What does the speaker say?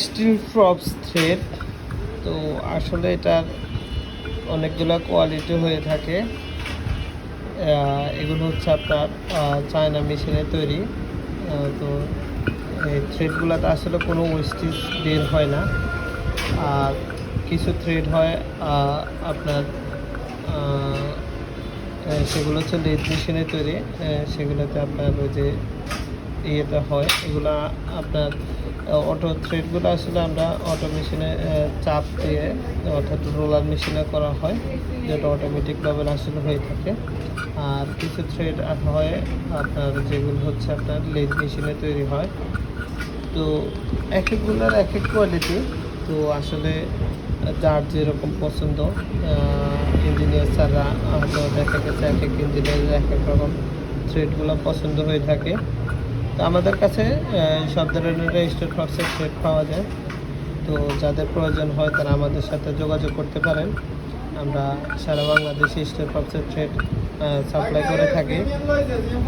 Still ফ্রপস thread. তো আসলে এটার অনেকগুলো কোয়ালিটি হয়ে থাকে। এগুলো হচ্ছে আপনার চায়না মেশিনে তৈরি। তো এই থ্রেডগুলোতে আসলে কোনো ওয়েস্টেজ বের হয় না। আর কিছু থ্রেড হয় আপনার সেগুলো হচ্ছে লেদ মেশিনে তৈরি। সেগুলোতে আপনার ওই যে ইয়েতে হয় এগুলা আপনার অটো থ্রেডগুলো আসলে আমরা অটো মেশিনে চাপ দিয়ে অর্থাৎ রোলার মেশিনে করা হয়, যেটা অটোমেটিকভাবে আসলে হয়ে থাকে। আর কিছু থ্রেড হয় আপনার যেগুলো হচ্ছে আপনার লেদ মেশিনে তৈরি হয়। তো এক একগুলোর এক এক কোয়ালিটি। তো আসলে যার যেরকম পছন্দ, ইঞ্জিনিয়ার স্যাররা হয়তো দেখা গেছে এক এক ইঞ্জিনিয়ারের এক এক রকম থ্রেডগুলো পছন্দ হয়ে থাকে। তো আমাদের কাছে সব ধরনের স্টোর ফক্সের থ্রেড পাওয়া যায়। তো যাদের প্রয়োজন হয় তারা আমাদের সাথে যোগাযোগ করতে পারেন। আমরা সারা বাংলাদেশে স্টোর ফক্সের থ্রেড সাপ্লাই করে থাকি।